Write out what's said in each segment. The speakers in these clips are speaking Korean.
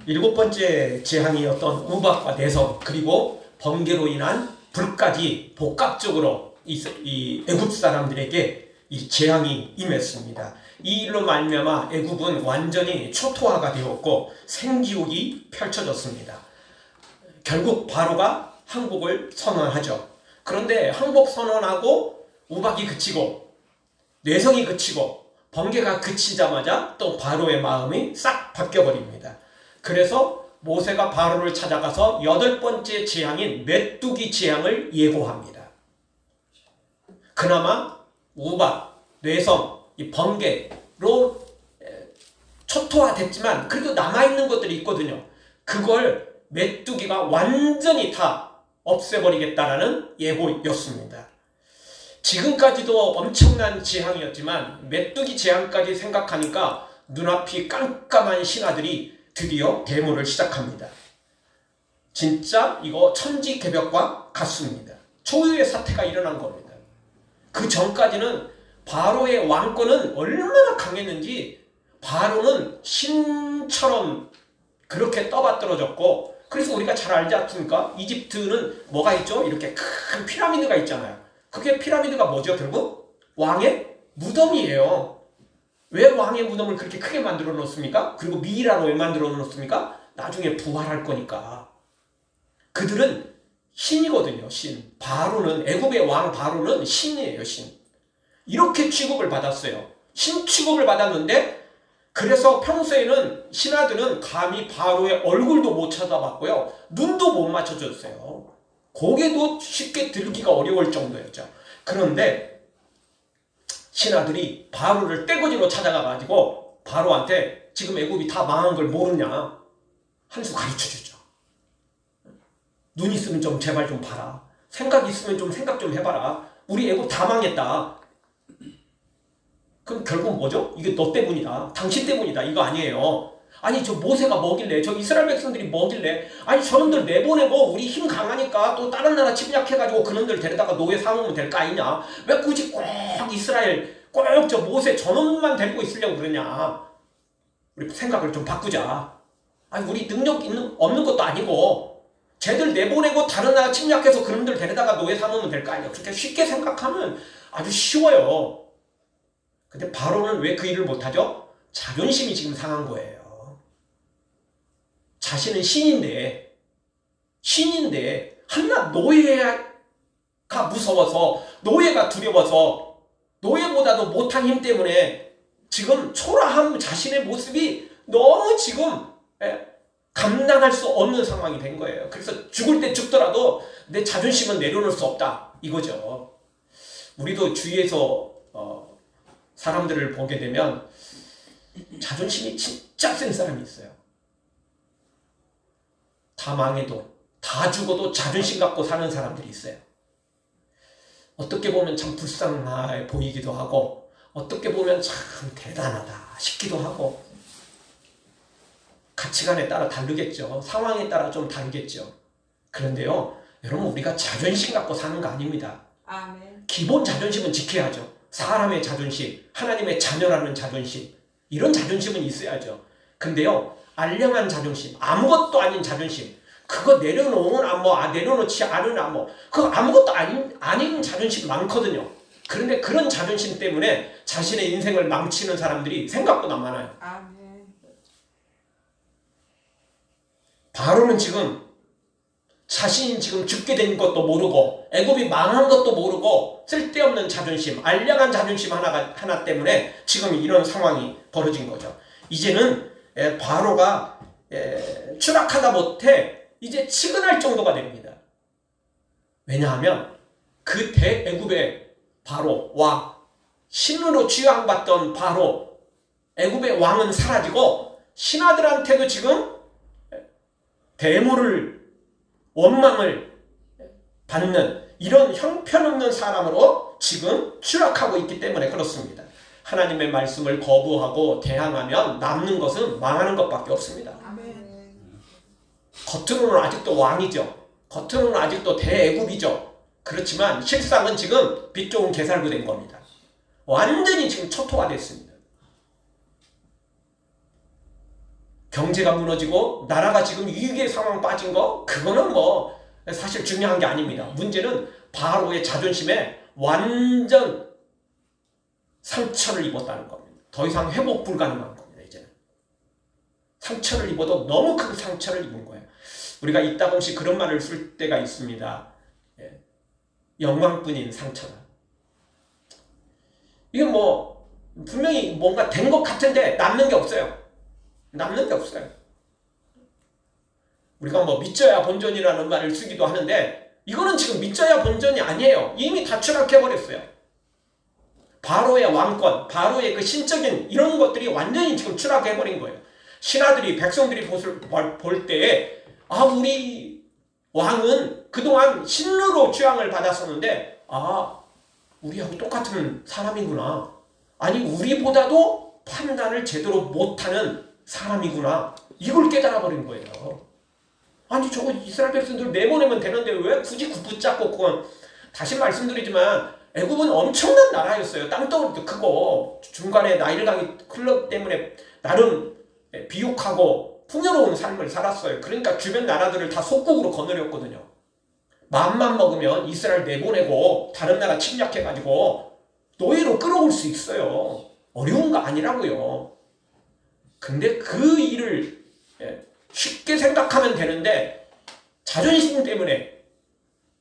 일곱 번째 재앙이었던 우박과 내성 그리고 번개로 인한 불까지 복합적으로 이 애굽 사람들에게 이 재앙이 임했습니다. 이 일로 말미암아 애굽은 완전히 초토화가 되었고 생지옥이 펼쳐졌습니다. 결국 바로가 항복을 선언하죠. 그런데 항복 선언하고 우박이 그치고 내성이 그치고 번개가 그치자마자 또 바로의 마음이 싹 바뀌어버립니다. 그래서 모세가 바로를 찾아가서 여덟 번째 재앙인 메뚜기 재앙을 예고합니다. 그나마 우박, 뇌성, 이 번개로 초토화됐지만 그래도 남아있는 것들이 있거든요. 그걸 메뚜기가 완전히 다 없애버리겠다라는 예고였습니다. 지금까지도 엄청난 재앙이었지만 메뚜기 재앙까지 생각하니까 눈앞이 깜깜한 신하들이 드디어 데모를 시작합니다. 진짜 이거 천지개벽과 같습니다. 초유의 사태가 일어난 겁니다. 그 전까지는 바로의 왕권은 얼마나 강했는지 바로는 신처럼 그렇게 떠받들어졌고, 그래서 우리가 잘 알지 않습니까? 이집트는 뭐가 있죠? 이렇게 큰 피라미드가 있잖아요. 그게 피라미드가 뭐죠? 결국 왕의 무덤이에요. 왜 왕의 무덤을 그렇게 크게 만들어 놓습니까? 그리고 미이라로 왜 만들어 놓습니까? 나중에 부활할 거니까. 그들은 신이거든요. 신. 바로는, 애굽의 왕 바로는 신이에요. 신. 이렇게 취급을 받았어요. 신 취급을 받았는데, 그래서 평소에는 신하들은 감히 바로의 얼굴도 못 쳐다봤고요. 눈도 못 맞춰줬어요. 고개도 쉽게 들기가 어려울 정도였죠. 그런데 신하들이 바로를 떼거지로 찾아가가지고 바로한테 지금 애굽이 다 망한 걸 모르냐, 한 수 가르쳐주죠. 눈 있으면 좀 제발 좀 봐라. 생각 있으면 좀 생각 좀 해봐라. 우리 애굽 다 망했다. 그럼 결국 뭐죠? 이게 너 때문이다. 당신 때문이다. 이거 아니에요. 아니 저 모세가 뭐길래, 저 이스라엘 백성들이 뭐길래, 아니 저놈들 내보내고 우리 힘 강하니까 또 다른 나라 침략해가지고 그놈들 데려다가 노예 삼으면 될 거 아니냐. 왜 굳이 꼭 이스라엘, 꼭 저 모세 저놈만 데리고 있으려고 그러냐. 우리 생각을 좀 바꾸자. 아니 우리 능력 없는 것도 아니고 쟤들 내보내고 다른 나라 침략해서 그놈들 데려다가 노예 삼으면 될 거 아니야. 그렇게 쉽게 생각하면 아주 쉬워요. 근데 바로는 왜 그 일을 못하죠? 자존심이 지금 상한 거예요. 자신은 신인데 한낱 노예가 무서워서, 노예가 두려워서, 노예보다도 못한 힘 때문에 지금 초라한 자신의 모습이 너무 지금 감당할 수 없는 상황이 된 거예요. 그래서 죽을 때 죽더라도 내 자존심은 내려놓을 수 없다, 이거죠. 우리도 주위에서 사람들을 보게 되면 자존심이 진짜 센 사람이 있어요. 다 망해도, 다 죽어도 자존심 갖고 사는 사람들이 있어요. 어떻게 보면 참 불쌍해 보이기도 하고, 어떻게 보면 참 대단하다 싶기도 하고, 가치관에 따라 다르겠죠. 상황에 따라 좀 다르겠죠. 그런데요, 여러분, 우리가 자존심 갖고 사는 거 아닙니다. 아멘. 기본 자존심은 지켜야죠. 사람의 자존심, 하나님의 자녀라는 자존심, 이런 자존심은 있어야죠. 근데요, 알량한 자존심, 아무것도 아닌 자존심, 그거 내려놓으나 내려놓지 않으나 그거 아무것도 아닌 자존심 많거든요. 그런데 그런 자존심 때문에 자신의 인생을 망치는 사람들이 생각보다 많아요. 아멘. 바로는 지금 자신이 지금 죽게 된 것도 모르고 애굽이 망한 것도 모르고 쓸데없는 자존심, 알량한 자존심 하나 때문에 지금 이런 상황이 벌어진 거죠. 이제는 바로가 추락하다 못해 이제 치근할 정도가 됩니다. 왜냐하면 그 대애굽의 바로 왕, 신으로 취향받던 바로 애굽의 왕은 사라지고 신하들한테도 지금 데모를, 원망을 받는 이런 형편없는 사람으로 지금 추락하고 있기 때문에 그렇습니다. 하나님의 말씀을 거부하고 대항하면 남는 것은 망하는 것밖에 없습니다. 아멘. 겉으로는 아직도 왕이죠. 겉으로는 아직도 대애굽이죠. 그렇지만 실상은 지금 빛 좋은 개살구 된 겁니다. 완전히 지금 초토화 됐습니다. 경제가 무너지고 나라가 지금 위기의 상황 빠진 거 그거는 뭐 사실 중요한 게 아닙니다. 문제는 바로의 자존심에 완전 상처를 입었다는 겁니다. 더 이상 회복 불가능한 겁니다. 이제는 상처를 입어도 너무 큰 상처를 입은 거예요. 우리가 이따금씩 그런 말을 쓸 때가 있습니다. 영광뿐인 상처다. 이게 뭐 분명히 뭔가 된 것 같은데 남는 게 없어요. 남는 게 없어요. 우리가 뭐 믿져야 본전이라는 말을 쓰기도 하는데 이거는 지금 믿져야 본전이 아니에요. 이미 다 추락해버렸어요. 바로의 왕권, 바로의 그 신적인 이런 것들이 완전히 지금 추락해버린 거예요. 신하들이, 백성들이 볼 때에 아, 우리 왕은 그동안 신으로 취향을 받았었는데 아, 우리하고 똑같은 사람이구나. 아니, 우리보다도 판단을 제대로 못하는 사람이구나. 이걸 깨달아버린 거예요. 아니, 저거 이스라엘 백성들 내보내면 되는데 왜 굳이 붙잡고 그건. 다시 말씀드리지만 애굽은 엄청난 나라였어요. 땅덩어리도 크고 중간에 나일강이 흘렀기 때문에 나름 비옥하고 풍요로운 삶을 살았어요. 그러니까 주변 나라들을 다 속국으로 거느렸거든요. 마음만 먹으면 이스라엘 내보내고 다른 나라 침략해가지고 노예로 끌어올 수 있어요. 어려운 거 아니라고요. 근데 그 일을 쉽게 생각하면 되는데 자존심 때문에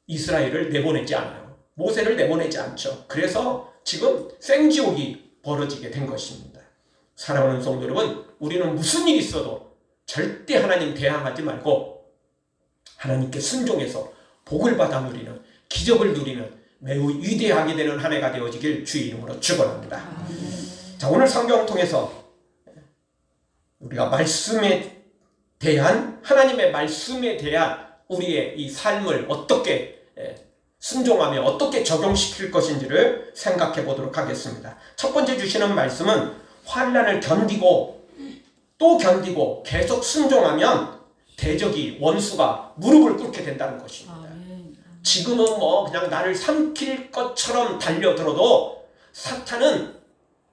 이스라엘을 내보내지 않아요. 모세를 내보내지 않죠. 그래서 지금 생지옥이 벌어지게 된 것입니다. 사랑하는 성도 여러분, 우리는 무슨 일이 있어도 절대 하나님 대항하지 말고 하나님께 순종해서 복을 받아 누리는, 기적을 누리는 매우 위대하게 되는 한 해가 되어지길 주의 이름으로 축원합니다. 자, 오늘 성경 통해서 우리가 말씀에 대한, 하나님의 말씀에 대한 우리의 이 삶을 어떻게 순종하며 어떻게 적용시킬 것인지를 생각해 보도록 하겠습니다. 첫 번째 주시는 말씀은 환난을 견디고 또 견디고 계속 순종하면 대적이, 원수가 무릎을 꿇게 된다는 것입니다. 지금은 뭐 그냥 나를 삼킬 것처럼 달려들어도 사탄은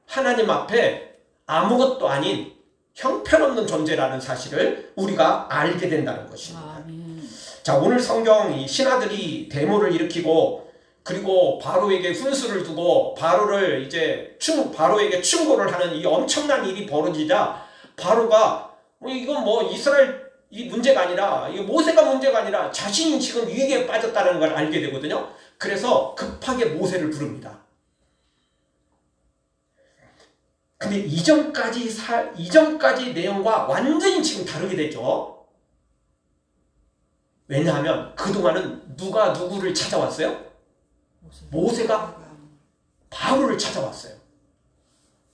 하나님 앞에 아무것도 아닌 형편없는 존재라는 사실을 우리가 알게 된다는 것입니다. 자, 오늘 성경 이 신하들이 데모를 일으키고 그리고 바로에게 훈수를 두고 바로를 이제 바로에게 충고를 하는 이 엄청난 일이 벌어지자 바로가 이건 뭐 이스라엘 이 문제가 아니라, 이거 모세가 문제가 아니라 자신이 지금 위기에 빠졌다는 걸 알게 되거든요. 그래서 급하게 모세를 부릅니다. 근데 이전까지 내용과 완전히 지금 다르게 되죠. 왜냐하면 그동안은 누가 누구를 찾아왔어요? 모세가 바로를 찾아왔어요.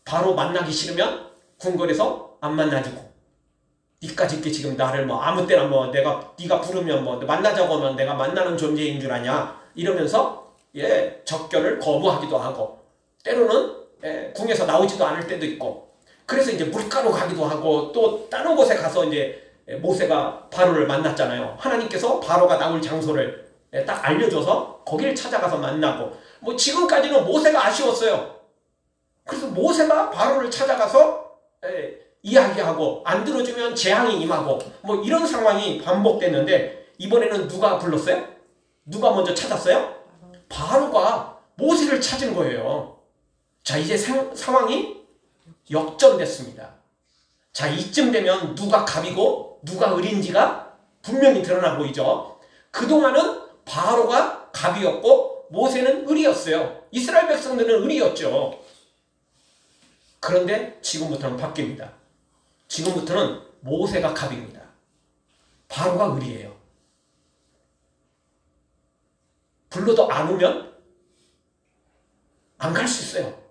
바로 만나기 싫으면 궁궐에서 안 만나주고, 니까짓 게 지금 나를 뭐 아무 때나 뭐 네가 부르면 뭐 만나자고 하면 내가 만나는 존재인 줄 아냐 이러면서 접견을 거부하기도 하고, 때로는 궁에서 나오지도 않을 때도 있고, 그래서 이제 물가로 가기도 하고, 또 다른 곳에 가서 이제 모세가 바로를 만났잖아요. 하나님께서 바로가 나올 장소를 딱 알려줘서 거기를 찾아가서 만나고, 뭐 지금까지는 모세가 아쉬웠어요. 그래서 모세가 바로를 찾아가서 이야기하고 안 들어주면 재앙이 임하고 뭐 이런 상황이 반복됐는데, 이번에는 누가 불렀어요? 누가 먼저 찾았어요? 바로가 모세를 찾은 거예요. 자, 이제 상황이 역전됐습니다. 자, 이쯤 되면 누가 갑이고 누가 을인지가 분명히 드러나 보이죠. 그동안은 바로가 갑이었고 모세는 을이었어요. 이스라엘 백성들은 을이었죠. 그런데 지금부터는 바뀝니다. 지금부터는 모세가 갑입니다. 바로가 을이에요. 불러도 안 오면 안 갈 수 있어요.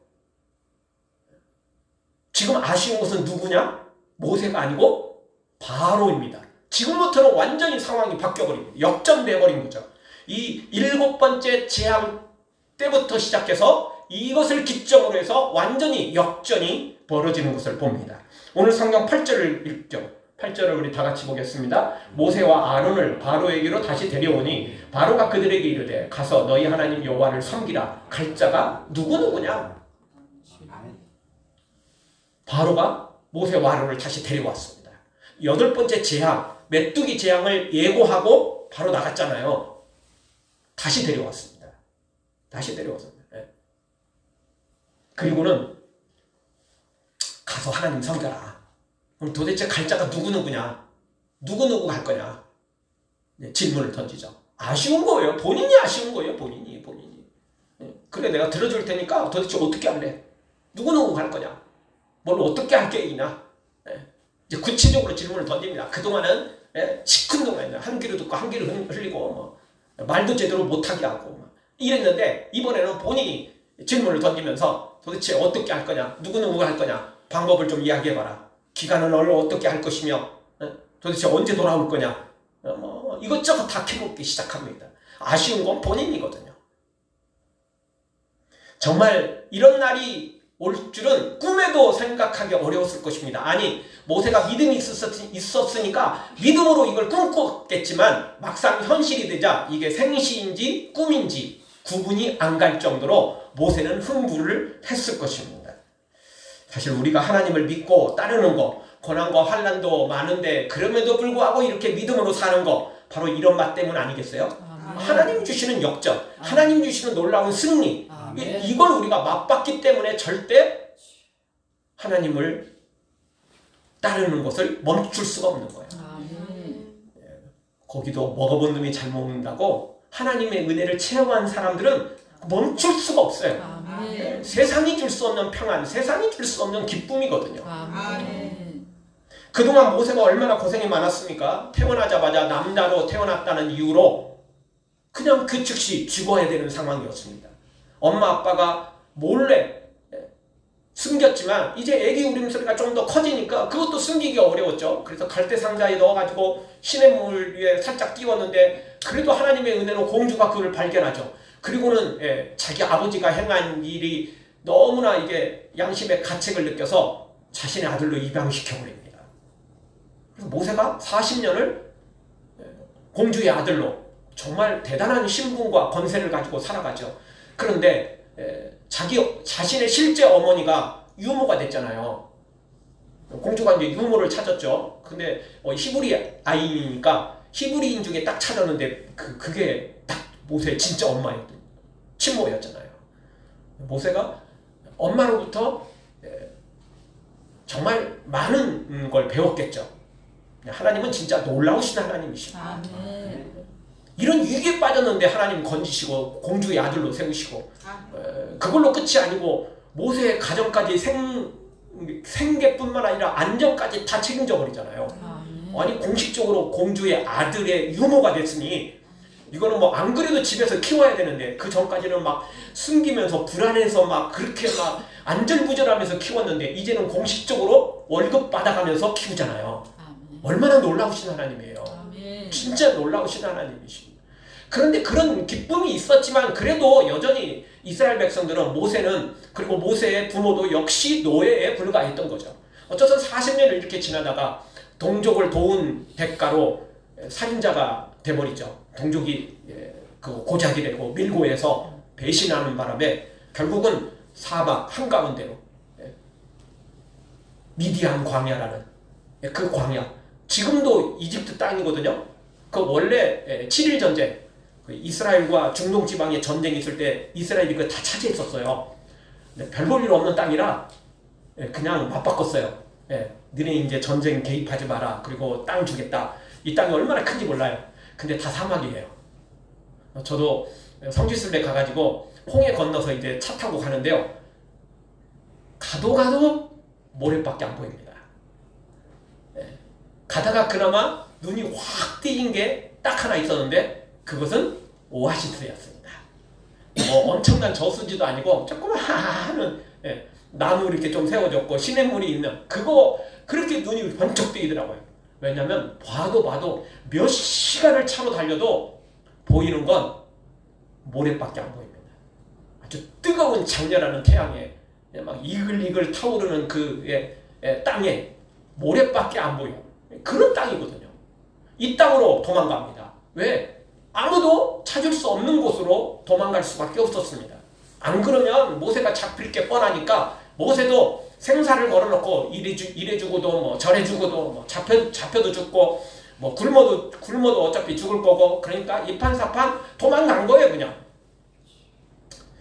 지금 아쉬운 것은 누구냐? 모세가 아니고 바로입니다. 지금부터는 완전히 상황이 바뀌어버립니다. 역전돼버린 거죠. 이 7번째 재앙 때부터 시작해서 이것을 기점으로 해서 완전히 역전이 벌어지는 것을 봅니다. 오늘 성경 8절을 읽죠. 8절을 우리 다 같이 보겠습니다. 모세와 아론을 바로에게로 다시 데려오니 바로가 그들에게 이르되 가서 너희 하나님 여호와를 섬기라. 갈 자가 누구누구냐? 바로가 모세와 아론을 다시 데려왔습니다. 8번째 재앙, 메뚜기 재앙을 예고하고 바로 나갔잖아요. 다시 데려왔습니다. 다시 데려왔습니다. 예. 그리고는 가서 하나님 섬겨라. 그럼 도대체 갈 자가 누구누구냐? 누구누구 갈 거냐? 예, 질문을 던지죠. 아쉬운 거예요. 본인이 아쉬운 거예요. 본인이. 예. 그래, 내가 들어줄 테니까 도대체 어떻게 할래? 누구누구 갈 거냐? 뭘 어떻게 할 계획이냐? 예. 이제 구체적으로 질문을 던집니다. 그동안은 예, 시큰둥했는데 한 귀로 듣고 한 귀로 흘리고 뭐, 말도 제대로 못하게 하고 뭐, 이랬는데 이번에는 본인이 질문을 던지면서 도대체 어떻게 할 거냐? 누구누구가 할 거냐? 방법을 좀 이야기해봐라. 기간은 어떻게 할 것이며 예? 도대체 언제 돌아올 거냐? 뭐 이것저것 다 캐묻기 시작합니다. 아쉬운 건 본인이거든요. 정말 이런 날이 올 줄은 꿈에도 생각하기 어려웠을 것입니다. 아니, 모세가 믿음이 있었으니까 믿음으로 이걸 꿈꿨겠지만 막상 현실이 되자 이게 생시인지 꿈인지 구분이 안 갈 정도로 모세는 흥분을 했을 것입니다. 사실 우리가 하나님을 믿고 따르는 거, 고난과 환난도 많은데 그럼에도 불구하고 이렇게 믿음으로 사는 거, 바로 이런 맛 때문 아니겠어요? 하나님 주시는 역전, 하나님 주시는 놀라운 승리, 이걸 우리가 맛봤기 때문에 절대 하나님을 따르는 것을 멈출 수가 없는 거예요. 거기도 먹어본 놈이 잘 먹는다고 하나님의 은혜를 체험한 사람들은 멈출 수가 없어요. 세상이 줄 수 없는 평안, 세상이 줄 수 없는 기쁨이거든요. 그동안 모세가 얼마나 고생이 많았습니까? 태어나자마자 남자로 태어났다는 이유로 그냥 그 즉시 죽어야 되는 상황이었습니다. 엄마 아빠가 몰래 숨겼지만 이제 애기 울음소리가 좀 더 커지니까 그것도 숨기기 어려웠죠. 그래서 갈대 상자에 넣어가지고 시냇물 위에 살짝 띄웠는데 그래도 하나님의 은혜로 공주가 그걸 발견하죠. 그리고는 자기 아버지가 행한 일이 너무나 이게 양심의 가책을 느껴서 자신의 아들로 입양시켜버립니다. 그래서 모세가 40년을 공주의 아들로 정말 대단한 신분과 권세를 가지고 살아가죠. 그런데 자신의 실제 어머니가 유모가 됐잖아요. 공주가 이제 유모를 찾았죠. 근데 히브리 아이니까 히브리인 중에 딱 찾았는데 그게 딱 모세의 진짜 엄마였던 친모였잖아요. 모세가 엄마로부터 정말 많은 걸 배웠겠죠. 하나님은 진짜 놀라우신 하나님이십니다. 이런 위기에 빠졌는데 하나님 건지시고 공주의 아들로 세우시고 그걸로 끝이 아니고 모세의 가정까지 생계뿐만 아니라 안전까지 다 책임져 버리잖아요. 아니 공식적으로 공주의 아들의 유모가 됐으니 이거는 뭐 안 그래도 집에서 키워야 되는데 그 전까지는 막 숨기면서 불안해서 막 그렇게 막 안절부절하면서 키웠는데 이제는 공식적으로 월급 받아가면서 키우잖아요. 얼마나 놀라우신 하나님이에요. 진짜 놀라우신 하나님이십니다. 그런데 그런 기쁨이 있었지만 그래도 여전히 이스라엘 백성들은 모세는 그리고 모세의 부모도 역시 노예에 불과했던 거죠. 어쩌서 40년을 이렇게 지나다가 동족을 도운 대가로 살인자가 돼버리죠. 동족이 그 고작이 되고 밀고해서 배신하는 바람에 결국은 사막 한가운데로 미디안 광야라는 그 광야, 지금도 이집트 땅이거든요. 그 원래 7일 전쟁, 이스라엘과 중동 지방에 전쟁이 있을 때 이스라엘이 그거 다 차지했었어요. 별 볼 일 없는 땅이라 그냥 맞바꿨어요. 너네 이제 전쟁 개입하지 마라. 그리고 땅 주겠다. 이 땅이 얼마나 큰지 몰라요. 근데 다 사막이에요. 저도 성지순례 가가지고 홍해 건너서 이제 차 타고 가는데요. 가도 모래밖에 안 보입니다. 가다가 그나마 눈이 확 띄인 게 딱 하나 있었는데 그것은 오아시스였습니다. 뭐 엄청난 저수지도 아니고 조그마한 나무 이렇게 좀 세워졌고 시냇물이 있는 그거 그렇게 눈이 번쩍 뜨이더라고요. 왜냐하면 봐도 몇 시간을 차로 달려도 보이는 건 모래밖에 안 보입니다. 아주 뜨거운 장렬하는 태양에 막 이글이글 타오르는 그 땅에 모래밖에 안 보여. 그런 땅이거든요. 이 땅으로 도망갑니다. 왜? 아무도 찾을 수 없는 곳으로 도망갈 수밖에 없었습니다. 안 그러면 모세가 잡힐 게 뻔하니까 모세도 생사를 걸어놓고 이래 주고도 뭐 저래 주고도 뭐 잡혀도 죽고 뭐 굶어도 어차피 죽을 거고, 그러니까 이판사판 도망간 거예요 그냥.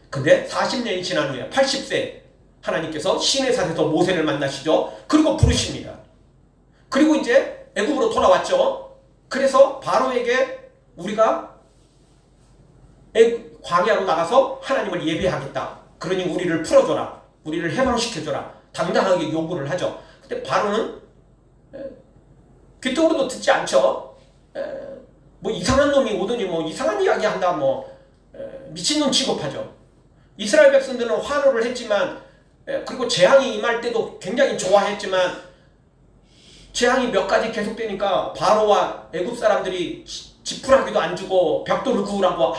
근데 40년이 지난 후에 80세 하나님께서 시내산에서 모세를 만나시죠. 그리고 부르십니다. 그리고 이제 애굽으로 돌아왔죠. 그래서 바로에게 우리가 광야로 나가서 하나님을 예배하겠다. 그러니 우리를 풀어줘라. 우리를 해방시켜줘라. 당당하게 요구를 하죠. 근데 바로는 귀뚱으로도 듣지 않죠. 뭐 이상한 놈이 오더니 뭐 이상한 이야기 한다, 뭐 미친놈 취급하죠. 이스라엘 백성들은 환호를 했지만, 그리고 재앙이 임할 때도 굉장히 좋아했지만, 재앙이 몇 가지 계속되니까 바로와 애굽 사람들이 지푸라기도 안 주고 벽돌을 구우라고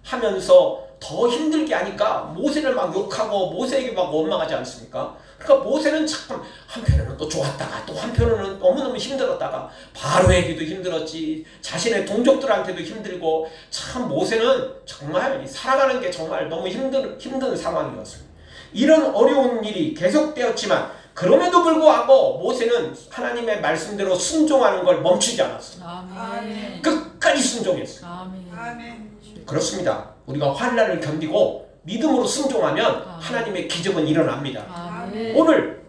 하면서 더 힘들게 하니까 모세를 막 욕하고 모세에게 막 원망하지 않습니까? 그러니까 모세는 참 한편으로는 또 좋았다가 또 한편으로는 너무너무 힘들었다가 바로에게도 힘들었지, 자신의 동족들한테도 힘들고, 참 모세는 정말 살아가는 게 정말 너무 힘든 상황이었습니다. 이런 어려운 일이 계속되었지만 그럼에도 불구하고 모세는 하나님의 말씀대로 순종하는 걸 멈추지 않았어요. 아멘. 끝까지 순종했어요. 아멘. 그렇습니다. 우리가 환난을 견디고 믿음으로 순종하면 하나님의 기적은 일어납니다. 아멘. 오늘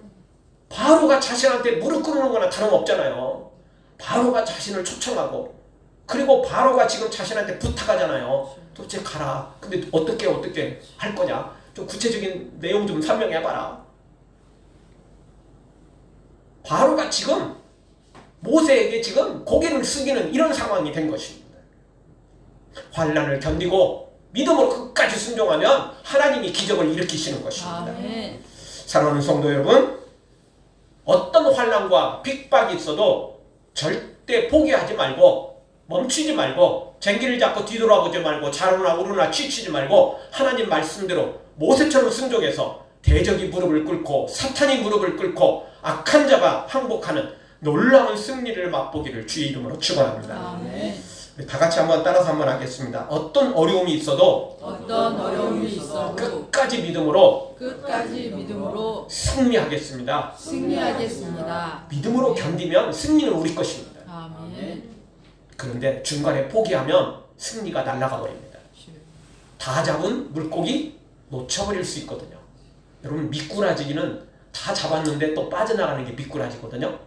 바로가 자신한테 무릎 꿇는 거나 다름없잖아요. 바로가 자신을 초청하고, 그리고 바로가 지금 자신한테 부탁하잖아요. 도대체 가라. 근데 어떻게 할 거냐? 좀 구체적인 내용 좀 설명해봐라. 바로가 지금 모세에게 지금 고개를 숙이는 이런 상황이 된 것입니다. 환난을 견디고 믿음으로 끝까지 순종하면 하나님이 기적을 일으키시는 것입니다. 아멘. 사랑하는 성도 여러분, 어떤 환난과 핍박이 있어도 절대 포기하지 말고 멈추지 말고 쟁기를 잡고 뒤돌아보지 말고 좌로나 우로나 치치지 말고 하나님 말씀대로 모세처럼 순종해서 대적이 무릎을 꿇고 사탄이 무릎을 꿇고 악한 자가 항복하는 놀라운 승리를 맛보기를 주의 이름으로 축원합니다. 아멘. 다 같이 한번 따라서 한번 하겠습니다. 어떤 어려움이 있어도 끝까지 믿음으로 승리하겠습니다. 믿음으로 견디면 승리는 우리 것입니다. 아멘. 그런데 중간에 포기하면 승리가 날아가 버립니다. 다 잡은 물고기 놓쳐버릴 수 있거든요. 여러분, 미꾸라지는 다 잡았는데 또 빠져나가는 게 미꾸라지거든요.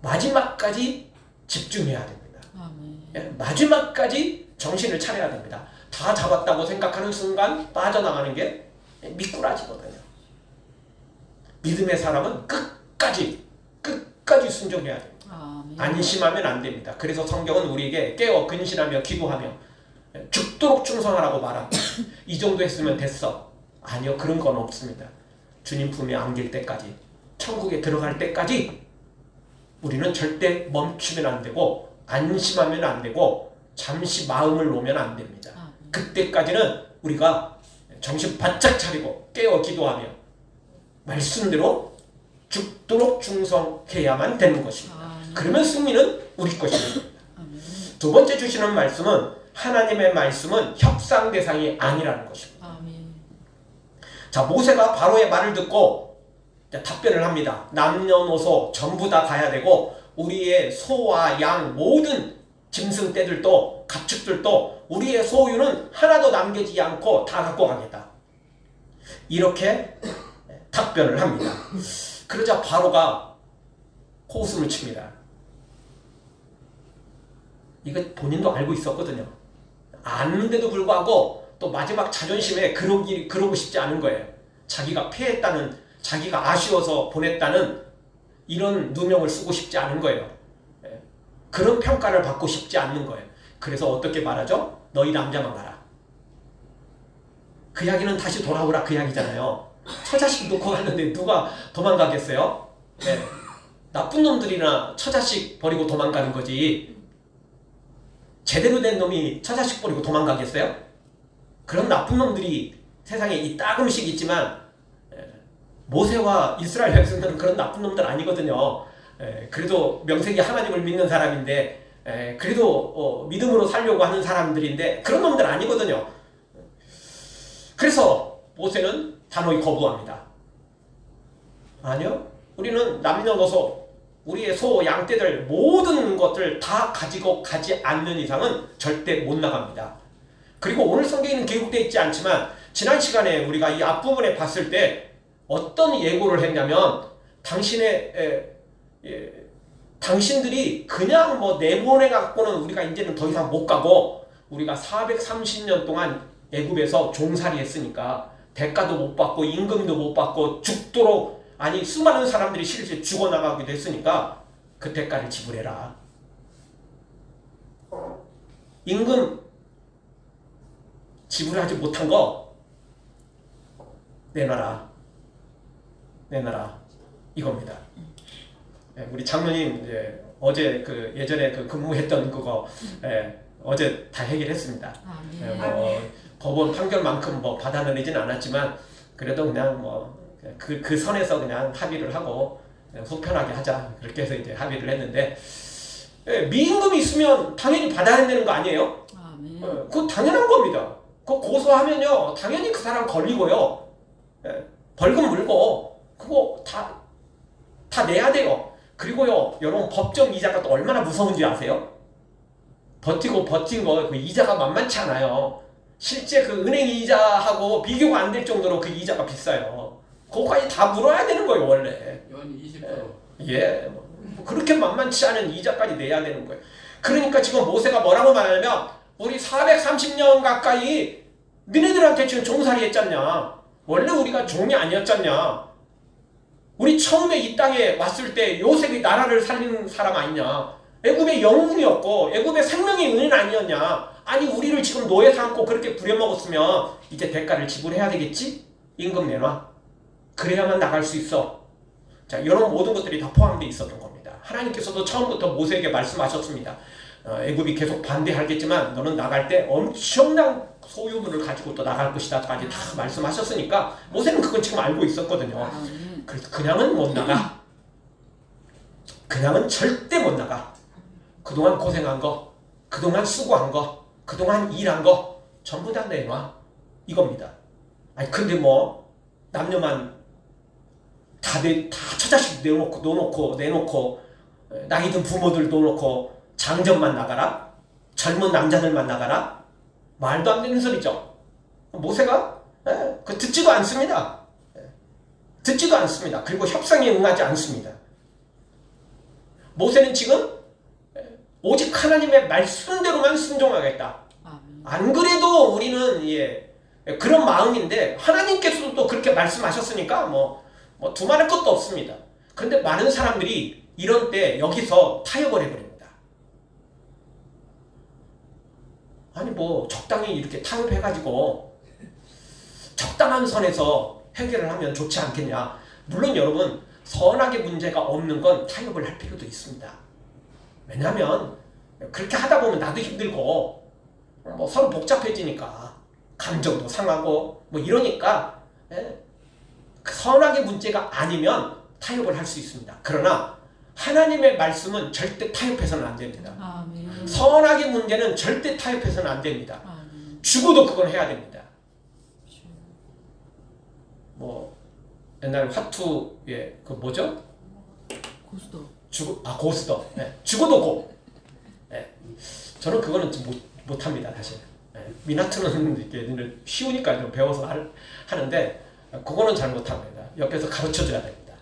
마지막까지 집중해야 됩니다. 아멘. 마지막까지 정신을 차려야 됩니다. 다 잡았다고 생각하는 순간 빠져나가는 게 미꾸라지거든요. 믿음의 사람은 끝까지 순종해야 됩니다. 아멘. 안심하면 안 됩니다. 그래서 성경은 우리에게 깨어 근신하며 기도하며 죽도록 충성하라고 말합니다. 이 정도 했으면 됐어. 아니요, 그런 건 없습니다. 주님 품에 안길 때까지, 천국에 들어갈 때까지 우리는 절대 멈추면 안 되고 안심하면 안 되고 잠시 마음을 놓으면 안 됩니다. 그때까지는 우리가 정신 바짝 차리고 깨어 기도하며 말씀대로 죽도록 충성해야만 되는 것입니다. 그러면 승리는 우리 것입니다. 두 번째 주시는 말씀은 하나님의 말씀은 협상 대상이 아니라는 것입니다. 자, 모세가 바로의 말을 듣고 답변을 합니다. 남녀노소 전부 다 가야 되고 우리의 소와 양 모든 짐승 떼들도 가축들도 우리의 소유는 하나도 남기지 않고 다 갖고 가겠다. 이렇게 답변을 합니다. 그러자 바로가 호흡을 칩니다. 이거 본인도 알고 있었거든요. 아는데도 불구하고 또 마지막 자존심에 그러고 싶지 않은 거예요. 자기가 패했다는, 자기가 아쉬워서 보냈다는 이런 누명을 쓰고 싶지 않은 거예요. 그런 평가를 받고 싶지 않는 거예요. 그래서 어떻게 말하죠? 너희 남자만 가라. 그 이야기는 다시 돌아오라 그 이야기잖아요. 처자식 놓고 갔는데 누가 도망가겠어요? 네. 나쁜 놈들이나 처자식 버리고 도망가는 거지. 제대로 된 놈이 처자식 버리고 도망가겠어요? 그런 나쁜 놈들이 세상에 이따금씩 있지만 모세와 이스라엘 백성들은 그런 나쁜 놈들 아니거든요. 그래도 명색이 하나님을 믿는 사람인데 그래도 믿음으로 살려고 하는 사람들인데 그런 놈들 아니거든요. 그래서 모세는 단호히 거부합니다. 아니요. 우리는 남녀노소 우리의 소, 양떼들 모든 것들 다 가지고 가지 않는 이상은 절대 못 나갑니다. 그리고 오늘 성경에는 기록되어 있지 않지만 지난 시간에 우리가 이 앞부분에 봤을 때 어떤 예고를 했냐면 당신들이 그냥 뭐 내보내갖고는 우리가 이제는 더 이상 못 가고 우리가 430년 동안 애굽에서 종살이 했으니까 대가도 못 받고 임금도 못 받고 죽도록 아니 수많은 사람들이 실제 죽어나가기도 했으니까 그 대가를 지불해라. 임금 지불하지 못한 거 내놔라. 이겁니다. 우리 장로님 이제 어제 그 예전에 그 근무했던 그거 어제 다 해결했습니다. 법원 판결만큼 뭐 받아내리진 않았지만 그래도 그냥 뭐 그 선에서 그냥 합의를 하고 그냥 후편하게 하자 그렇게 해서 이제 합의를 했는데 미임금이 있으면 당연히 받아야 되는 거 아니에요? 그거 당연한 겁니다. 그거 고소하면요 당연히 그 사람 걸리고요 벌금 물고 그거 다 내야 돼요. 그리고요 여러분 법정 이자가 또 얼마나 무서운지 아세요? 버틴 거 그 이자가 만만치 않아요. 실제 그 은행 이자하고 비교가 안 될 정도로 그 이자가 비싸요. 그거까지 다 물어야 되는 거예요 원래. 연이 20%. 예, 뭐 그렇게 만만치 않은 이자까지 내야 되는 거예요. 그러니까 지금 모세가 뭐라고 말하냐면 우리 430년 가까이 너네들한테 지금 종살이 했잖냐. 원래 우리가 종이 아니었잖냐. 우리 처음에 이 땅에 왔을 때 요셉이 나라를 살리는 사람 아니냐. 애굽의 영웅이었고 애굽의 생명의 은인 아니었냐. 아니 우리를 지금 노예 삼고 그렇게 부려먹었으면 이제 대가를 지불해야 되겠지? 임금 내놔. 그래야만 나갈 수 있어. 자, 이런 모든 것들이 다 포함되어 있었던 겁니다. 하나님께서도 처음부터 모세에게 말씀하셨습니다. 애굽이 계속 반대하겠지만 너는 나갈 때 엄청난 소유물을 가지고 또 나갈 것이다까지 다 말씀하셨으니까 모세는 그건 지금 알고 있었거든요. 그래서 그냥은 못 나가. 그냥은 절대 못 나가. 그동안 고생한 거, 그동안 수고한 거, 그동안 일한 거 전부 다 내놔. 이겁니다. 아니 근데 뭐 남녀만 다 처자식 내놓고 나이 든 부모들 놓고 장전만 나가라? 젊은 남자들만 나가라? 말도 안 되는 소리죠. 모세가 그 듣지도 않습니다. 듣지도 않습니다. 그리고 협상에 응하지 않습니다. 모세는 지금 오직 하나님의 말씀대로만 순종하겠다. 안 그래도 우리는 그런 마음인데 하나님께서도 또 그렇게 말씀하셨으니까 뭐 두말할 것도 없습니다. 그런데 많은 사람들이 이런 때 여기서 타협을 해버립니다. 아니 뭐 적당히 이렇게 타협해가지고 적당한 선에서 해결을 하면 좋지 않겠냐. 물론 여러분 선악의 문제가 없는 건 타협을 할 필요도 있습니다. 왜냐하면 그렇게 하다 보면 나도 힘들고 뭐 서로 복잡해지니까 감정도 상하고 뭐 이러니까 선악의 문제가 아니면 타협을 할 수 있습니다. 그러나 하나님의 말씀은 절대 타협해서는 안 됩니다. 아멘. 선악의 문제는 절대 타협해서는 안 됩니다. 아멘. 죽어도 그건 해야 됩니다. 뭐 옛날 화투에 그 뭐죠? 고스톱. 고스톱. 죽어도 고. 저는 그거는 못합니다 사실. 미나트는 이렇게 쉬우니까 좀 배워서 하는데 그거는 잘 못합니다. 옆에서 가르쳐줘야 됩니다.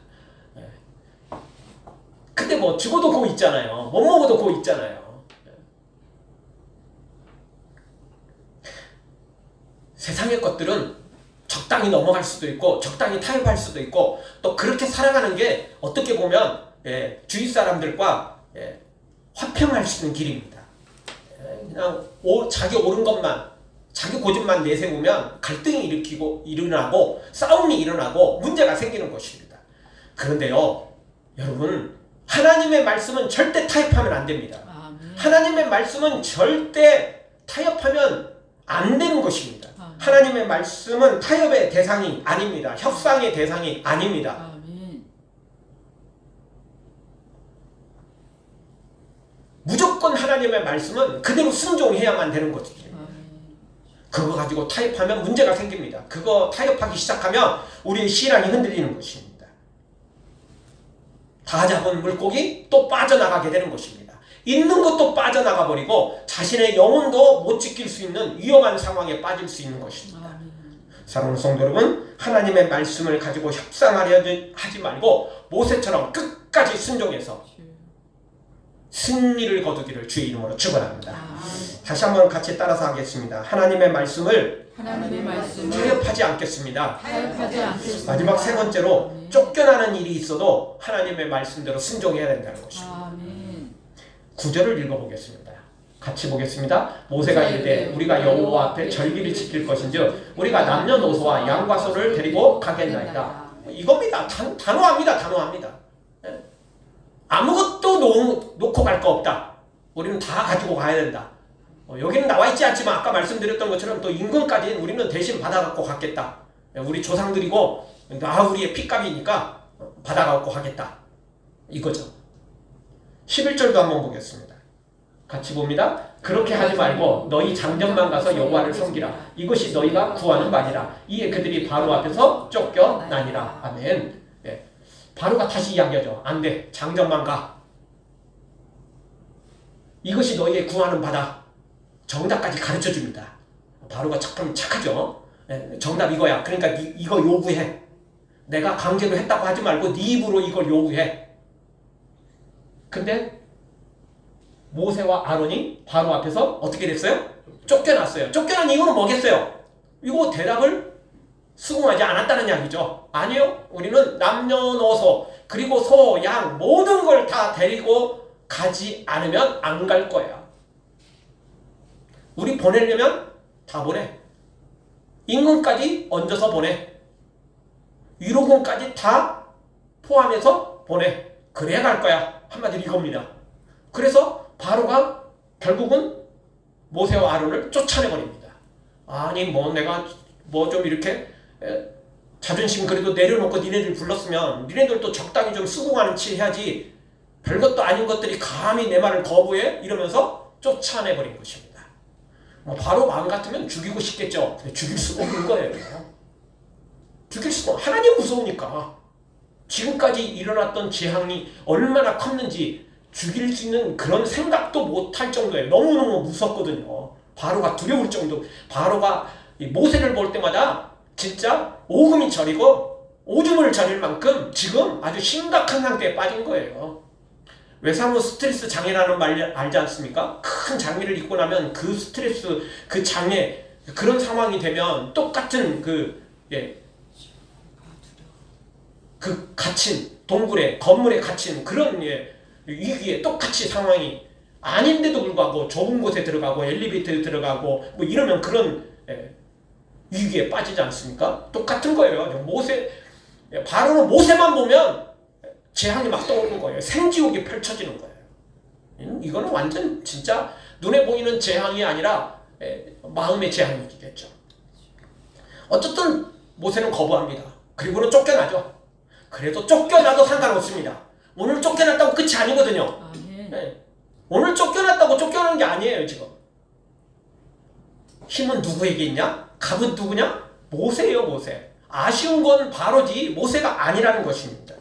근데 뭐 죽어도 고 있잖아요. 못 먹어도 고 있잖아요. 세상의 것들은 적당히 넘어갈 수도 있고 적당히 타협할 수도 있고 또 그렇게 살아가는 게 어떻게 보면 주위 사람들과 화평할 수 있는 길입니다. 그냥 자기 옳은 것만 자기 고집만 내세우면 갈등이 일어나고 싸움이 일어나고 문제가 생기는 것입니다. 그런데요 여러분 하나님의 말씀은 절대 타협하면 안 됩니다. 하나님의 말씀은 절대 타협하면 안 되는 것입니다. 하나님의 말씀은 타협의 대상이 아닙니다. 협상의 대상이 아닙니다. 무조건 하나님의 말씀은 그대로 순종해야만 되는 것이죠. 그거 가지고 타협하면 문제가 생깁니다. 그거 타협하기 시작하면 우리의 신앙이 흔들리는 것입니다. 다 잡은 물고기 또 빠져나가게 되는 것입니다. 있는 것도 빠져나가 버리고 자신의 영혼도 못 지킬 수 있는 위험한 상황에 빠질 수 있는 것입니다. 사랑하는 성도 여러분, 하나님의 말씀을 가지고 협상하려 하지 말고 모세처럼 끝까지 순종해서 승리를 거두기를 주의 이름으로 축원합니다. 다시 한번 같이 따라서 하겠습니다. 하나님의 말씀을 타협하지 않겠습니다. 마지막 세 번째로 쫓겨나는 일이 있어도 하나님의 말씀대로 순종해야 된다는 것입니다. 9절을 읽어보겠습니다. 같이 보겠습니다. 모세가 이르되 우리가 여호와 앞에 절기를 지킬 것인즉 우리가 남녀노소와 양과 소를 데리고 가겠나이다. 이겁니다. 단호합니다. 단호합니다. 아무것도 놓고 갈 거 없다. 우리는 다 가지고 가야 된다. 여기는 나와 있지 않지만 아까 말씀드렸던 것처럼 또 임금까지 우리는 대신 받아갖고 갔겠다. 우리 조상들이고 우리의 핏값이니까 받아갖고 가겠다. 이거죠. 11절도 한번 보겠습니다. 같이 봅니다. 그렇게 하지 말고 너희 장정만 가서 여호와를 섬기라. 이것이 너희가 구하는 바니라. 이에 그들이 바로 앞에서 쫓겨나니라. 아멘. 예. 바로가 다시 이야기하죠. 안 돼. 장정만 가. 이것이 너희의 구하는 바다. 정답까지 가르쳐줍니다. 바로가 참 착하죠. 예. 정답 이거야. 그러니까 이거 요구해. 내가 강제로 했다고 하지 말고 네 입으로 이걸 요구해. 근데 모세와 아론이 바로 앞에서 어떻게 됐어요? 쫓겨났어요. 쫓겨난 이유는 뭐겠어요? 이거 대답을 수긍하지 않았다는 이야기죠. 아니요. 우리는 남녀노소 그리고 소, 양 모든 걸 다 데리고 가지 않으면 안 갈 거야. 우리 보내려면 다 보내. 임금까지 얹어서 보내. 위로군까지 다 포함해서 보내. 그래야 갈 거야. 한마디로 이겁니다. 그래서 바로가 결국은 모세와 아론을 쫓아내버립니다. 아니 뭐 내가 뭐 좀 이렇게 자존심 그래도 내려놓고 니네들 불렀으면 니네들도 적당히 좀 수긍하는 치 해야지 별것도 아닌 것들이 감히 내 말을 거부해? 이러면서 쫓아내버린 것입니다. 바로 마음 같으면 죽이고 싶겠죠. 근데 죽일 수가 없는 거예요. 죽일 수가 하나님 무서우니까. 지금까지 일어났던 재앙이 얼마나 컸는지 죽일 수 있는 그런 생각도 못할 정도예요. 너무너무 무섭거든요. 바로가 두려울 정도. 바로가 모세를 볼 때마다 진짜 오금이 저리고 오줌을 저릴 만큼 지금 아주 심각한 상태에 빠진 거예요. 외상후 스트레스 장애라는 말 알지 않습니까? 큰 장애를 입고 나면 그 스트레스, 그 장애, 그런 상황이 되면 똑같은 그 갇힌 동굴에 건물에 갇힌 그런 위기에 똑같이 상황이 아닌데도 불구하고 좁은 곳에 들어가고 엘리베이터에 들어가고 뭐 이러면 그런 위기에 빠지지 않습니까? 똑같은 거예요. 바로는 모세만 보면 재앙이 막 떠오르는 거예요. 생지옥이 펼쳐지는 거예요. 이거는 완전 진짜 눈에 보이는 재앙이 아니라 마음의 재앙이겠죠. 어쨌든 모세는 거부합니다. 그리고는 쫓겨나죠. 그래도 쫓겨나도 상관없습니다. 오늘 쫓겨났다고 끝이 아니거든요. 네. 오늘 쫓겨났다고 쫓겨나는 게 아니에요. 지금 힘은 누구에게 있냐? 갑은 누구냐? 모세예요. 모세. 아쉬운 건 바로지 모세가 아니라는 것입니다.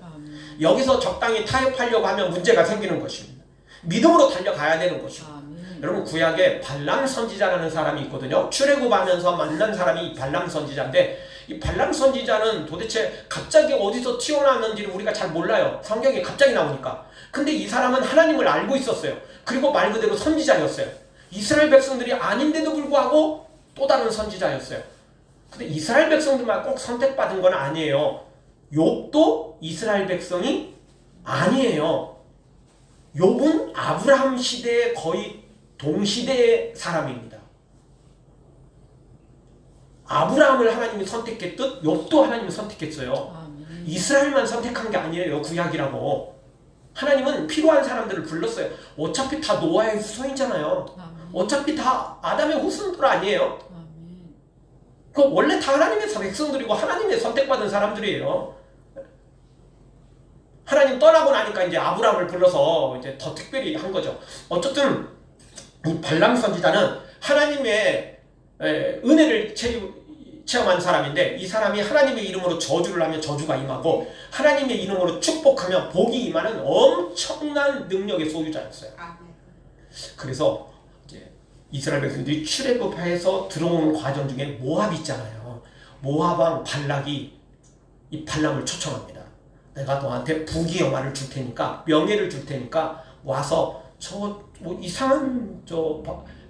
여기서 적당히 타협하려고 하면 문제가 생기는 것입니다. 믿음으로 달려가야 되는 것입니다. 여러분 구약에 발람 선지자라는 사람이 있거든요. 출애굽하면서 만난 사람이 발람 선지자인데 이 발람 선지자는 도대체 갑자기 어디서 튀어나왔는지를 우리가 잘 몰라요. 성경에 갑자기 나오니까. 근데 이 사람은 하나님을 알고 있었어요. 그리고 말 그대로 선지자였어요. 이스라엘 백성들이 아닌데도 불구하고 또 다른 선지자였어요. 근데 이스라엘 백성들만 꼭 선택받은 건 아니에요. 욥도 이스라엘 백성이 아니에요. 욥은 아브라함 시대의 거의 동시대의 사람입니다. 아브라함을 하나님이 선택했듯 욥도 하나님이 선택했어요. 이스라엘만 선택한 게 아니에요. 구약이라고. 하나님은 필요한 사람들을 불렀어요. 어차피 다 노아의 후손이잖아요. 어차피 다 아담의 후손들 아니에요. 원래 다 하나님의 백성들이고 하나님의 선택받은 사람들이에요. 하나님 떠나고 나니까 이제 아브라함을 불러서 이제 더 특별히 한 거죠. 어쨌든 이 발람 선지자는 하나님의 은혜를 체험한 사람인데 이 사람이 하나님의 이름으로 저주를 하면 저주가 임하고 하나님의 이름으로 축복하면 복이 임하는 엄청난 능력의 소유자였어요. 그래서 이제 이스라엘 백성들이 출애굽해서 들어오는 과정 중에 모압 있잖아요. 모압 왕 발락이 이 발람을 초청합니다. 내가 너한테 부귀영화를 줄 테니까 명예를 줄 테니까 와서 뭐 이상한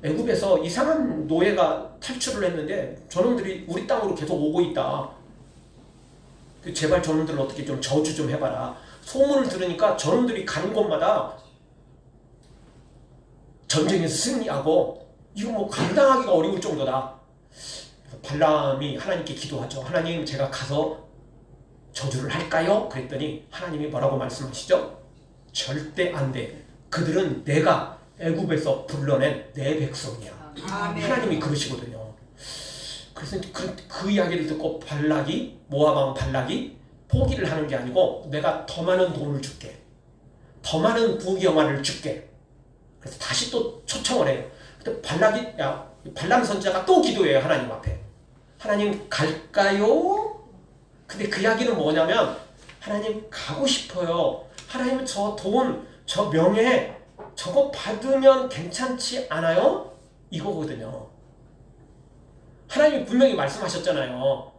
애굽에서 이상한 노예가 탈출을 했는데 저놈들이 우리 땅으로 계속 오고 있다. 제발 저놈들을 어떻게 좀 저주 좀 해봐라. 소문을 들으니까 저놈들이 가는 곳마다 전쟁에서 승리하고 이거 뭐 감당하기가 어려울 정도다. 발람이 하나님께 기도하죠. 하나님, 제가 가서 저주를 할까요? 그랬더니 하나님이 뭐라고 말씀하시죠? 절대 안 돼. 그들은 내가 애굽에서 불러낸 내 백성이야. 하나님이 그러시거든요. 그래서 그 이야기를 듣고 모압 왕 발락이 포기를 하는 게 아니고 내가 더 많은 돈을 줄게. 더 많은 부귀영화를 줄게. 그래서 다시 또 초청을 해요. 근데 발람 선지자가 또 기도해요. 하나님 앞에. 하나님, 갈까요? 근데 그 이야기는 뭐냐면 하나님, 가고 싶어요. 하나님, 저 돈, 저 명예 저거 받으면 괜찮지 않아요? 이거거든요. 하나님이 분명히 말씀하셨잖아요.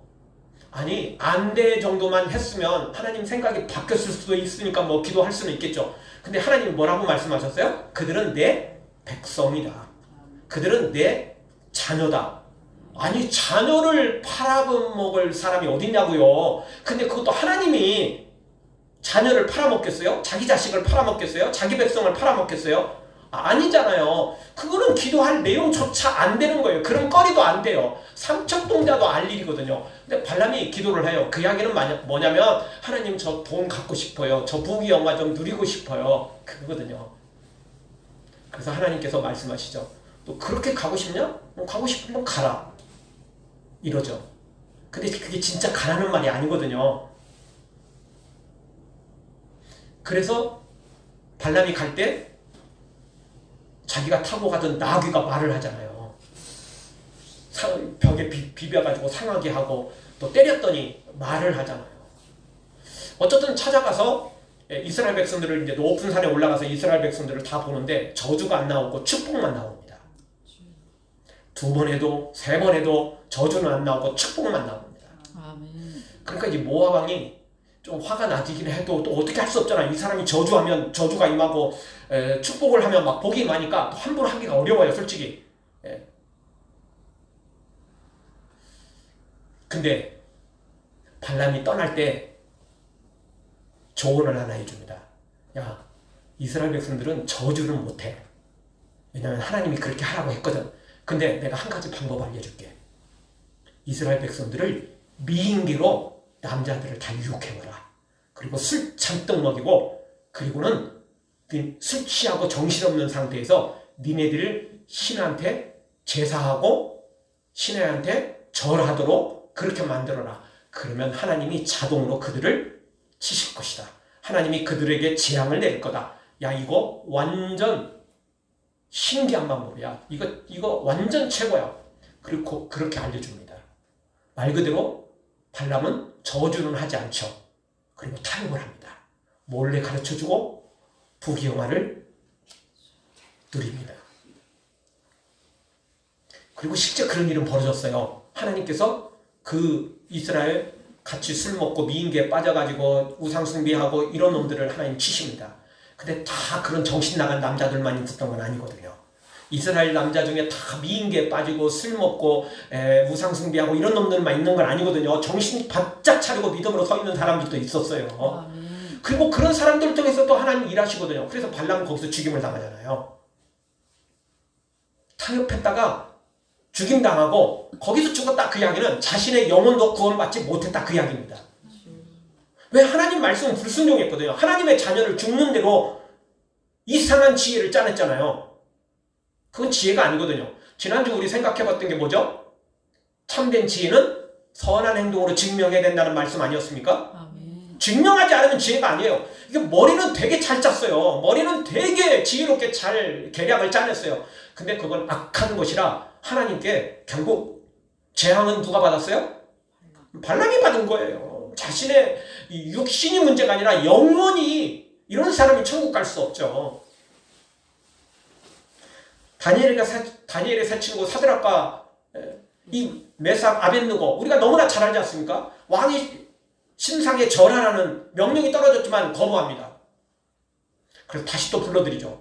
아니, 안 돼 정도만 했으면 하나님 생각이 바뀌었을 수도 있으니까 뭐 기도할 수는 있겠죠. 근데 하나님이 뭐라고 말씀하셨어요? 그들은 내 백성이다. 그들은 내 자녀다. 아니, 자녀를 팔아먹을 사람이 어딨냐고요. 근데 그것도 하나님이 자녀를 팔아먹겠어요? 자기 자식을 팔아먹겠어요? 자기 백성을 팔아먹겠어요? 아니잖아요. 그거는 기도할 내용조차 안 되는 거예요. 그런 거리도 안 돼요. 삼척동자도 알 일이거든요. 근데 발람이 기도를 해요. 그 이야기는 뭐냐면 하나님, 저 돈 갖고 싶어요. 저 부귀영화 좀 누리고 싶어요. 그거거든요. 그래서 하나님께서 말씀하시죠. 너 그렇게 가고 싶냐? 가고 싶으면 가라. 이러죠. 근데 그게 진짜 가라는 말이 아니거든요. 그래서 발람이 갈 때 자기가 타고 가던 나귀가 말을 하잖아요. 벽에 비벼가지고 상하게 하고 또 때렸더니 말을 하잖아요. 어쨌든 찾아가서 이스라엘 백성들을 이제 높은 산에 올라가서 이스라엘 백성들을 다 보는데 저주가 안 나오고 축복만 나옵니다. 2번 해도 3번 해도 저주는 안 나오고 축복만 나옵니다. 아멘. 그러니까 이제 모압 왕이 좀 화가 나지긴 해도 또 어떻게 할 수 없잖아요. 이 사람이 저주하면 저주가 임하고 축복을 하면 막 복이 임하니까 함부로 하기가 어려워요, 솔직히. 근데 발람이 떠날 때 조언을 하나 해줍니다. 야, 이스라엘 백성들은 저주를 못해. 왜냐면 하나님이 그렇게 하라고 했거든. 근데 내가 한 가지 방법 알려줄게. 이스라엘 백성들을 미인계로 남자들을 다 유혹해보라. 그리고 술 잔뜩 먹이고, 그리고는 술 취하고 정신없는 상태에서 니네들을 신한테 제사하고 신한테 절하도록 그렇게 만들어라. 그러면 하나님이 자동으로 그들을 치실 것이다. 하나님이 그들에게 재앙을 내릴 거다. 야, 이거 완전 신기한 방법이야. 이거 완전 최고야. 그리고 그렇게 알려줍니다. 말 그대로 발람은 저주는 하지 않죠. 그리고 타협을 합니다. 몰래 가르쳐주고 부귀영화를 누립니다. 그리고 실제 그런 일은 벌어졌어요. 하나님께서 그 이스라엘 같이 술 먹고 미인계에 빠져가지고 우상숭배하고 이런 놈들을 하나님 치십니다. 근데 다 그런 정신 나간 남자들만 있었던 건 아니거든요. 이스라엘 남자 중에 다 미인계에 빠지고 술 먹고 우상숭배하고 이런 놈들만 있는 건 아니거든요. 정신 바짝 차리고 믿음으로 서 있는 사람들도 있었어요. 그리고 그런 사람들 통해서도 하나님 일하시거든요. 그래서 발람 거기서 죽임을 당하잖아요. 타협했다가 죽임당하고 거기서 죽었다, 그 이야기는 자신의 영혼도 구원받지 못했다, 그 이야기입니다. 왜? 하나님 말씀은 불순종했거든요. 하나님의 자녀를 죽는 대로 이상한 지혜를 짜냈잖아요. 그건 지혜가 아니거든요. 지난주 우리 생각해봤던 게 뭐죠? 참된 지혜는 선한 행동으로 증명해야 된다는 말씀 아니었습니까? 아멘. 증명하지 않으면 지혜가 아니에요. 이게 머리는 되게 잘 짰어요. 머리는 되게 지혜롭게 잘 계략을 짜냈어요. 근데 그건 악한 것이라 하나님께 결국 재앙은 누가 받았어요? 발람이 받은 거예요. 자신의 육신이 문제가 아니라 영원히 이런 사람이 천국 갈 수 없죠. 다니엘의 세 친구 사드락과 이 메삭 아벳느고 우리가 너무나 잘 알지 않습니까? 왕이 신상에 절하라는 명령이 떨어졌지만 거부합니다. 그래서 다시 또 불러들이죠.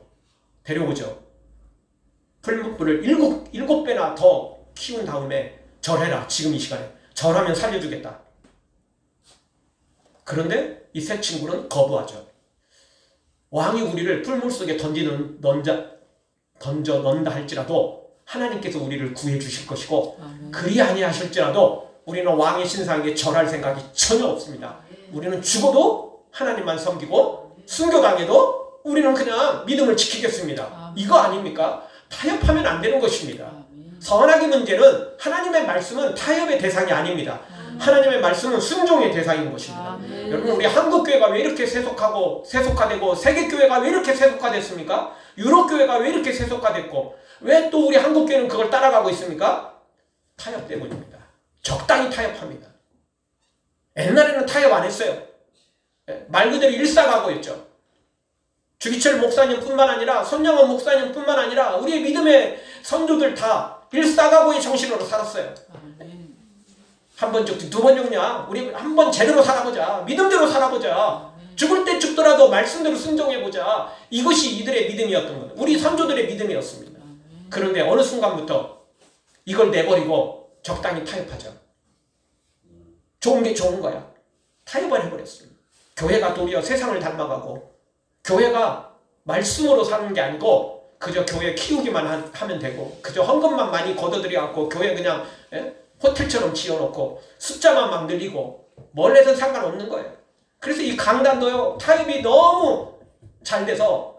데려오죠. 풀무불을 일곱 배나 더 키운 다음에 절해라. 지금 이 시간에. 절하면 살려주겠다. 그런데 이 세 친구는 거부하죠. 왕이 우리를 풀물 속에 던져 넣는다 할지라도 하나님께서 우리를 구해 주실 것이고 그리 아니하실지라도 우리는 왕의 신상에게 절할 생각이 전혀 없습니다. 우리는 죽어도 하나님만 섬기고 순교당해도 우리는 그냥 믿음을 지키겠습니다. 이거 아닙니까? 타협하면 안 되는 것입니다. 선악의 문제는 하나님의 말씀은 타협의 대상이 아닙니다. 하나님의 말씀은 순종의 대상인 것입니다. 여러분 우리 한국교회가 왜 이렇게 세속화되고 세계교회가 왜 이렇게 세속화됐습니까? 유럽교회가 왜 이렇게 세속화됐고 왜 또 우리 한국교회는 그걸 따라가고 있습니까? 타협 때문입니다. 적당히 타협합니다. 옛날에는 타협 안 했어요. 말 그대로 일사각오였죠. 주기철 목사님뿐만 아니라 손영원 목사님뿐만 아니라 우리의 믿음의 선조들 다 일사각오의 정신으로 살았어요. 한 번 죽지 두 번 죽냐? 우리 한 번 제대로 살아보자. 믿음대로 살아보자. 죽을 때 죽더라도 말씀대로 순종해보자. 이것이 이들의 믿음이었던 거예요. 우리 선조들의 믿음이었습니다. 그런데 어느 순간부터 이걸 내버리고 적당히 타협하자. 좋은 게 좋은 거야. 타협을 해버렸습니다. 교회가 도리어 세상을 닮아가고 교회가 말씀으로 사는 게 아니고 그저 교회 키우기만 하면 되고 그저 헌금만 많이 걷어들여갖고 교회 그냥 호텔처럼 지어놓고 숫자만 막 늘리고 뭘 해도 상관없는 거예요. 그래서 이 강단도요 타협이 너무 잘 돼서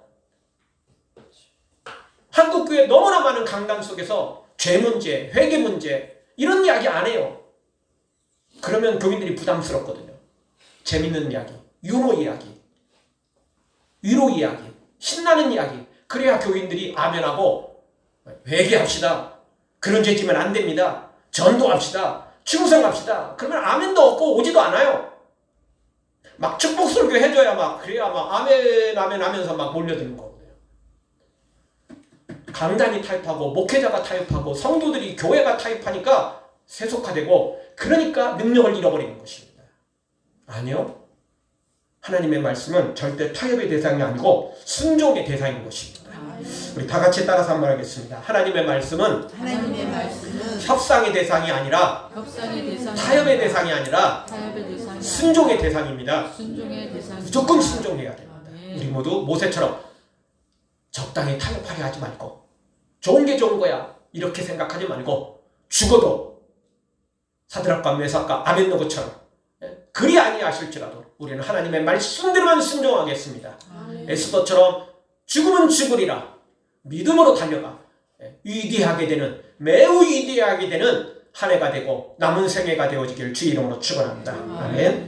한국교회 너무나 많은 강단 속에서 죄 문제, 회개 문제 이런 이야기 안 해요. 그러면 교인들이 부담스럽거든요. 재밌는 이야기, 유머 이야기, 위로 이야기, 신나는 이야기 그래야 교인들이 아멘하고 회개합시다. 그런 죄 지면 안 됩니다. 전도합시다. 충성합시다. 그러면 아멘도 없고 오지도 않아요. 막 축복 설교 해줘야 막 그래야 막 아멘 아멘 하면서 막 몰려드는 거거든요. 강단이 타협하고 목회자가 타협하고 성도들이 교회가 타협하니까 세속화되고 그러니까 능력을 잃어버리는 것입니다. 아니요. 하나님의 말씀은 절대 타협의 대상이 아니고 순종의 대상인 것입니다. 우리 다 같이 따라서 한번 하겠습니다. 하나님의 말씀은 협상의 대상이 아니라 타협의 대상이 아니라 순종의 대상입니다. 무조건 순종해야 됩니다. 우리 모두 모세처럼 적당히 타협하려 하지 말고 좋은 게 좋은 거야 이렇게 생각하지 말고 죽어도 사드락과 메삭과 아벳느고처럼 그리 아니하실지라도 우리는 하나님의 말씀대로만 순종하겠습니다. 에스더처럼 죽으면 죽으리라 믿음으로 달려가 위대하게 되는 매우 위대하게 되는 한 해가 되고 남은 생애가 되어지길 주의 이름으로 축원합니다. 아멘.